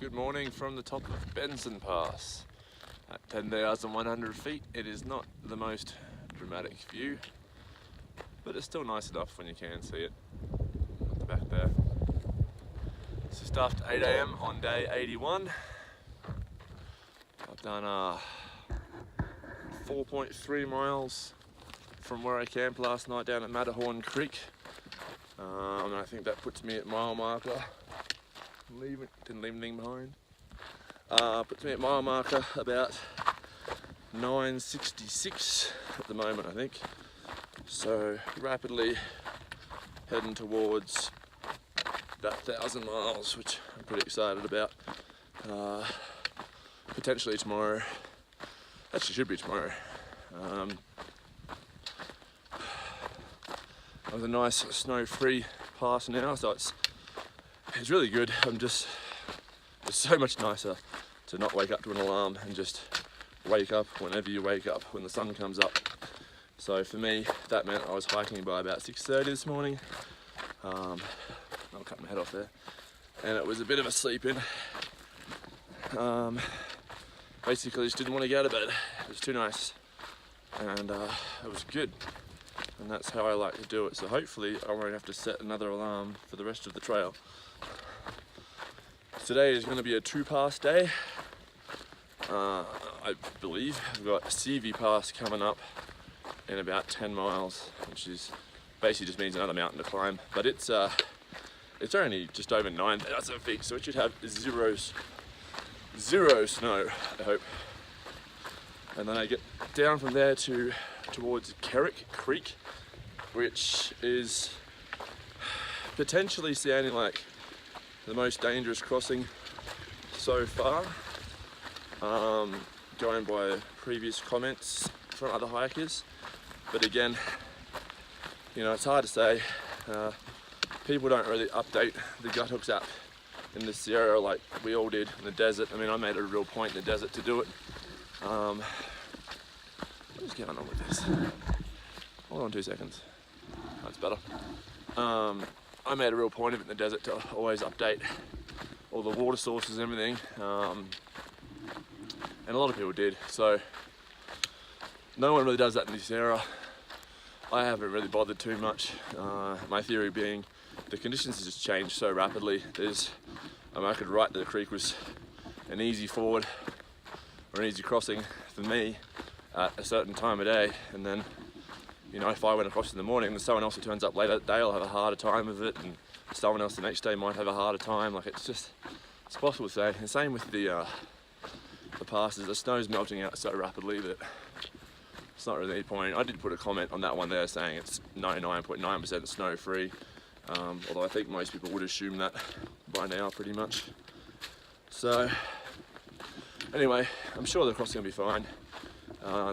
Good morning from the top of Benson Pass at 10,100 feet. It is not the most dramatic view, but it's still nice enough when you can see it at the back there. So started at 8 AM on day 81. I've done 4.3 miles from where I camped last night down at Matterhorn Creek. And I think that puts me at mile marker. Didn't leave anything behind. Puts me at mile marker about 9:66 at the moment, I think. So rapidly heading towards that 1,000 miles, which I'm pretty excited about. Potentially tomorrow. Actually, should be tomorrow. It was a nice snow-free pass now, so it's really good. It's so much nicer to not wake up to an alarm and just wake up whenever you wake up, when the sun comes up. So for me, that meant I was hiking by about 6:30 this morning. I'll cut my head off there. And it was a bit of a sleep in. Basically just didn't want to go to bed. It was too nice. And it was good. And that's how I like to do it. So hopefully I won't have to set another alarm for the rest of the trail. Today is going to be a 2-pass day. I believe I've got a CV pass coming up in about 10 miles, which is basically just means another mountain to climb. But it's only just over 9,000 feet, so it should have zero snow, I hope. And then I get down from there towards Kerrick Creek, which is potentially sounding like the most dangerous crossing so far, going by previous comments from other hikers. But again, you know, it's hard to say. People don't really update the Guthooks app in the Sierra like we all did in the desert. I mean, I made it a real point in the desert to do it. What's going on with this? Hold on 2 seconds. That's better. I made a real point of it in the desert to always update all the water sources and everything. And a lot of people did. So no one really does that in the Sierra. I haven't really bothered too much. My theory being the conditions have just changed so rapidly. I could write that the creek was an easy ford or an easy crossing for me at a certain time of day, and then, you know, if I went across in the morning, then someone else who turns up later that day will have a harder time of it, and someone else the next day might have a harder time. Like, it's possible to say. And same with the passes. The snow's melting out so rapidly that it's not really any point. I did put a comment on that one there saying it's 99.9% snow free, although I think most people would assume that by now pretty much. So anyway, I'm sure the crossing will be fine.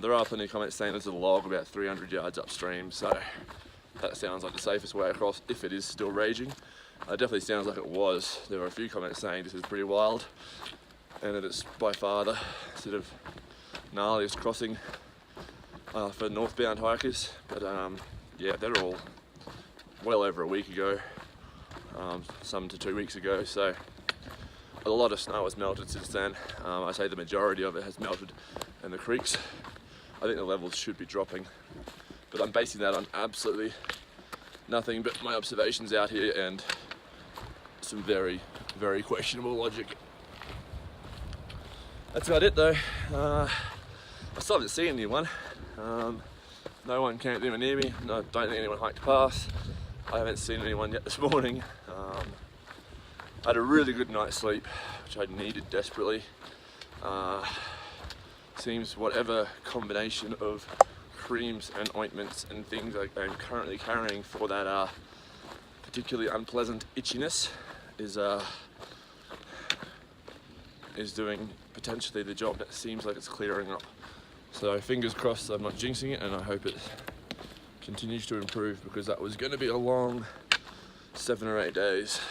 There are plenty of comments saying there's a log about 300 yards upstream, so that sounds like the safest way across if it is still raging. It definitely sounds like it was. There were a few comments saying this is pretty wild and that it's by far the sort of gnarliest crossing for northbound hikers. But yeah, they're all well over a week ago, some to 2 weeks ago, so a lot of snow has melted since then. I say the majority of it has melted in the creeks. I think the levels should be dropping, but I'm basing that on absolutely nothing but my observations out here and some very, very questionable logic. That's about it though. I still haven't seen anyone. No one camped anywhere near me. No, don't think anyone hiked past. I haven't seen anyone yet this morning. I had a really good night's sleep, which I needed desperately. Seems whatever combination of creams and ointments and things I'm currently carrying for that particularly unpleasant itchiness is doing potentially the job that seems like it's clearing up. So fingers crossed I'm not jinxing it, and I hope it continues to improve, because that was going to be a long 7 or 8 days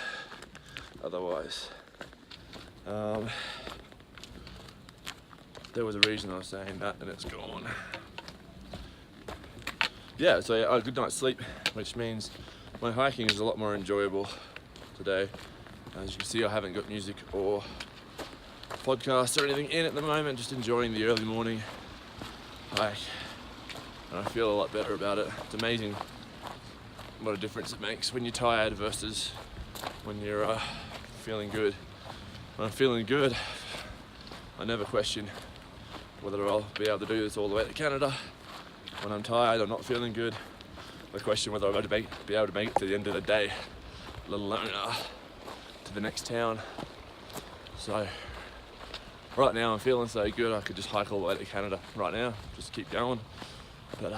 otherwise. There was a reason I was saying that, and it's gone. Yeah, so I had a good night's sleep, which means my hiking is a lot more enjoyable today. As you can see, I haven't got music or podcast or anything in at the moment, just enjoying the early morning hike, and I feel a lot better about it. It's amazing what a difference it makes when you're tired versus when you're feeling good. When I'm feeling good, I never question whether I'll be able to do this all the way to Canada. When I'm tired or not feeling good, I question whether I'll be able to make it to the end of the day, let alone to the next town. So right now I'm feeling so good I could just hike all the way to Canada right now, just keep going. But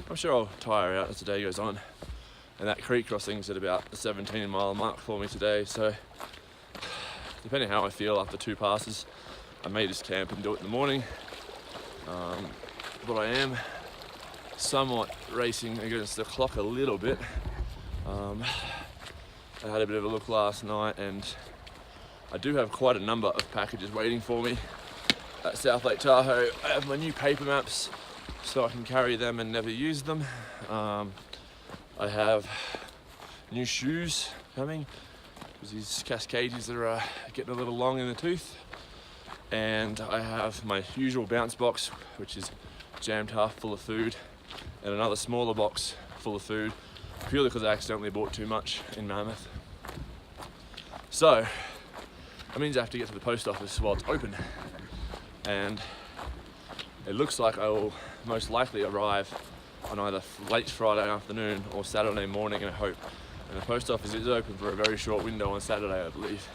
I'm sure I'll tire out as the day goes on. And that creek crossing's at about the 17-mile mark for me today, so depending how I feel after 2 passes, I may just camp and do it in the morning. But I am somewhat racing against the clock a little bit. I had a bit of a look last night, and I do have quite a number of packages waiting for me at South Lake Tahoe. I have my new paper maps, so I can carry them and never use them. I have new shoes coming, because these Cascades are getting a little long in the tooth. And I have my usual bounce box, which is jammed half full of food, and another smaller box full of food, purely because I accidentally bought too much in Mammoth. So, that means I have to get to the post office while it's open. And it looks like I will most likely arrive on either late Friday afternoon or Saturday morning, I hope. And the post office is open for a very short window on Saturday, I believe.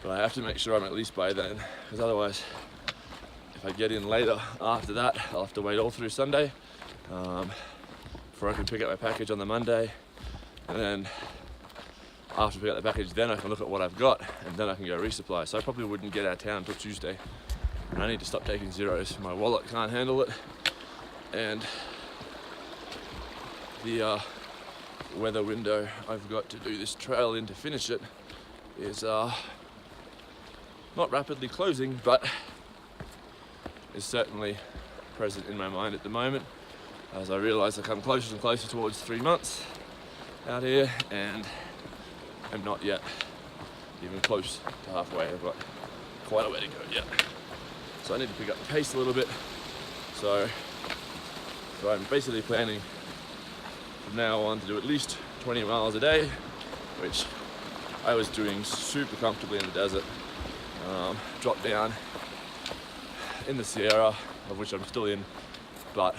But I have to make sure I'm at least by then, because otherwise, if I get in later after that, I'll have to wait all through Sunday before I can pick up my package on the Monday. And then after I pick up the package, then I can look at what I've got, and then I can go resupply. So I probably wouldn't get out of town until Tuesday. And I need to stop taking zeros. My wallet can't handle it. And the weather window I've got to do this trail in to finish it is not rapidly closing, but is certainly present in my mind at the moment, as I realise I come closer and closer towards 3 months out here, and I'm not yet even close to halfway. I've got quite a way to go yet, so I need to pick up the pace a little bit. So I'm basically planning from now on to do at least 20 miles a day, which I was doing super comfortably in the desert. Drop down in the Sierra, of which I'm still in, but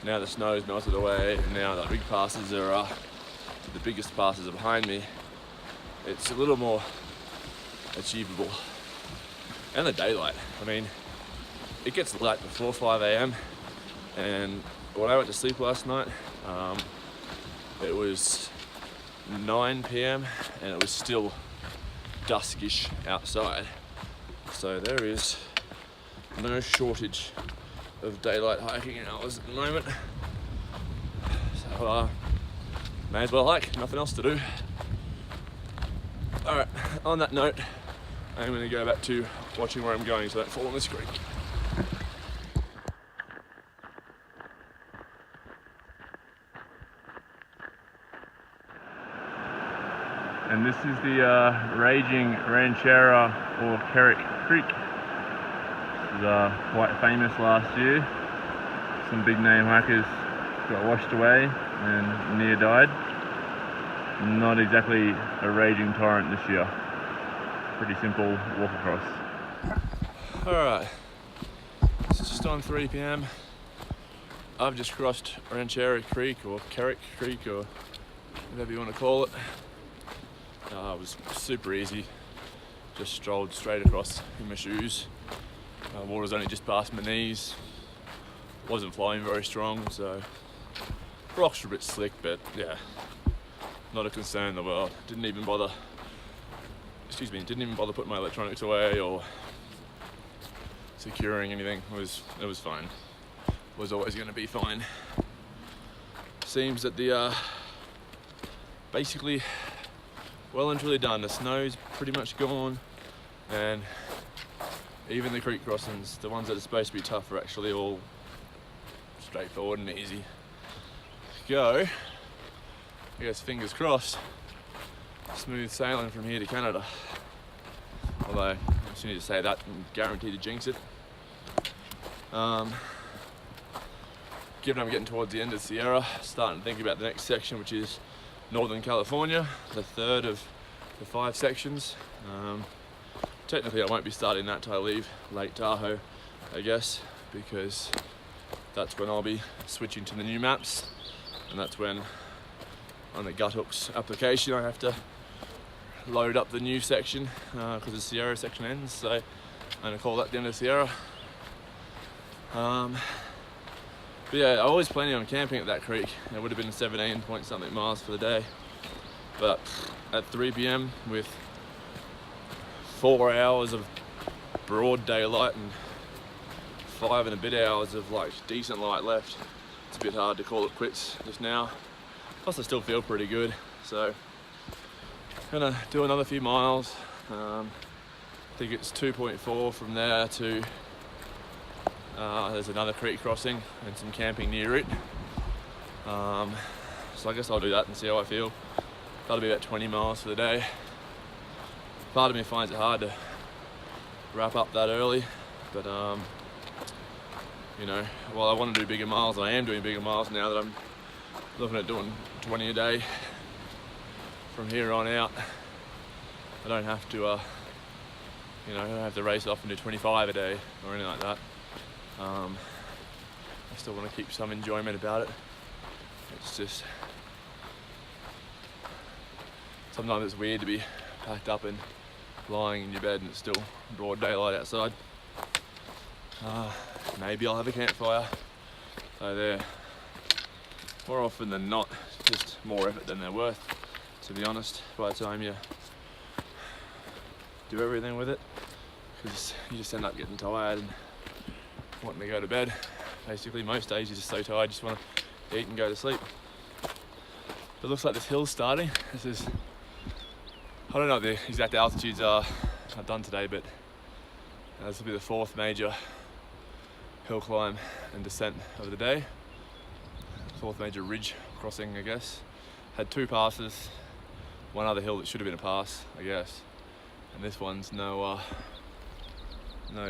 now the snow's melted away, and now the big passes are the biggest passes are behind me. It's a little more achievable. And the daylight, I mean, it gets light before 5 a.m. and when I went to sleep last night, it was 9 p.m. and it was still duskish outside. So there is no shortage of daylight hiking hours at the moment. So may as well hike, nothing else to do. Alright, on that note, I'm going to go back to watching where I'm going so I don't fall on this creek. And this is the raging Ranchera or Kerrick Creek. This is quite famous last year. Some big name hikers got washed away and near died. Not exactly a raging torrent this year. Pretty simple walk across. Alright, it's just on 3 p.m. I've just crossed Ranchera Creek or Kerrick Creek or whatever you want to call it. It was super easy, just strolled straight across in my shoes. Water's only just past my knees, wasn't flowing very strong, so rocks were a bit slick, but yeah, not a concern in the world. Didn't even bother putting my electronics away or securing anything. It was fine. Was always going to be fine. Seems that the basically well and truly done. The snow's pretty much gone, and even the creek crossings, the ones that are supposed to be tough, are actually all straightforward and easy. Go, I guess fingers crossed, smooth sailing from here to Canada. although as soon as you say that, I'm guaranteed to jinx it. Given I'm getting towards the end of Sierra, starting to think about the next section, which is Northern California, the third of the 5 sections. Technically I won't be starting that till I leave Lake Tahoe, I guess, because that's when I'll be switching to the new maps, and that's when on the Guthooks application I have to load up the new section because the Sierra section ends, so I'm going to call that the end of Sierra. But yeah, I was planning on camping at that creek. It would have been 17 point something miles for the day, but at 3 p.m. with 4 hours of broad daylight and 5 and a bit hours of like decent light left, it's a bit hard to call it quits just now. Plus I still feel pretty good, so gonna do another few miles. I think it's 2.4 from there to there's another creek crossing and some camping near it. So I guess I'll do that and see how I feel. That'll be about 20 miles for the day. Part of me finds it hard to wrap up that early, but you know, while I want to do bigger miles, and I am doing bigger miles now that I'm looking at doing 20 a day from here on out. I don't have to, you know, I don't have to race off and do 25 a day or anything like that. I still want to keep some enjoyment about it. It's just sometimes it's weird to be packed up and lying in your bed and it's still broad daylight outside. Maybe I'll have a campfire. So there, more often than not, just more effort than they're worth, to be honest, by the time you do everything with it, because you just end up getting tired and wanting to go to bed. Basically, most days you're just so tired, you just want to eat and go to sleep. It looks like this hill's starting. This is, I don't know what the exact altitudes are I've done today, but this will be the 4th major hill climb and descent of the day. 4th major ridge crossing, I guess. Had 2 passes, one other hill that should have been a pass, I guess. And this one's no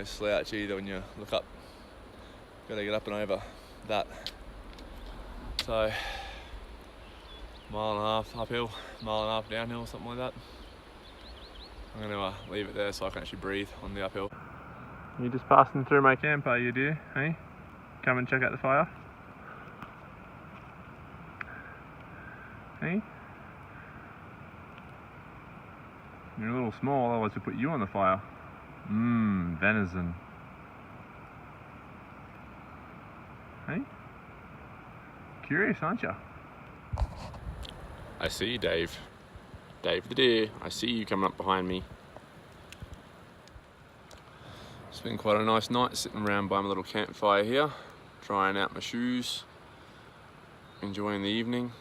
slouch either when you look up. Gotta get up and over that. So, mile and a half uphill, mile and a half downhill, something like that. I'm gonna leave it there so I can actually breathe on the uphill. You just passing through my camp, are you, dear? Hey? Come and check out the fire. Hey? You're a little small, otherwise we'll put you on the fire. Venison. Hey? Curious, aren't you? I see you, Dave. Dave the deer, I see you coming up behind me. It's been quite a nice night sitting around by my little campfire here, trying out my shoes, enjoying the evening.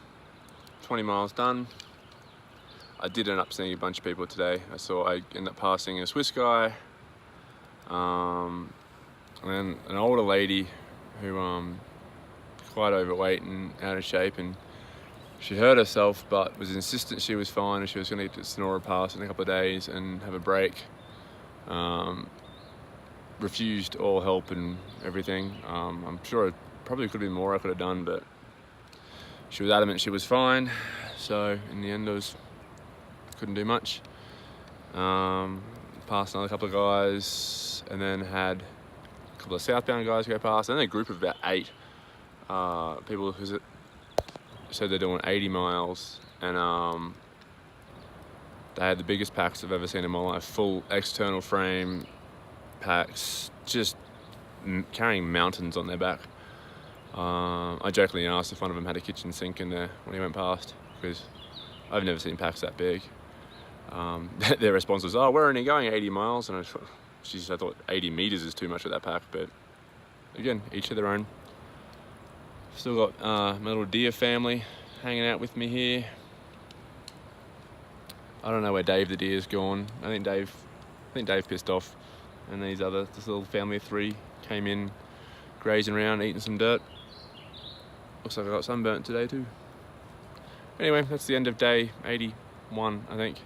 20 miles done. I did end up seeing a bunch of people today. I ended up passing a Swiss guy, and then an older lady who quite overweight and out of shape, and she hurt herself but was insistent she was fine and she was going to get to Sonora Pass in a couple of days and have a break. Refused all help and everything. I'm sure it probably could have been more I could have done, but she was adamant she was fine, so in the end couldn't do much. Passed another couple of guys and then had a couple of southbound guys go past, and then a group of about 8 people who said they're doing 80 miles, and they had the biggest packs I've ever seen in my life. Full external frame packs, just carrying mountains on their back. I jokingly asked if one of them had a kitchen sink in there when he went past, because I've never seen packs that big. Their response was, "Oh, we're only going 80 miles," and I thought 80 meters is too much with that pack, but again, each of their own. Still got my little deer family hanging out with me here. I don't know where Dave the deer's gone. I think Dave pissed off, and this little family of 3 came in, grazing around, eating some dirt. Looks like I got sunburnt today too. Anyway, that's the end of day 81, I think.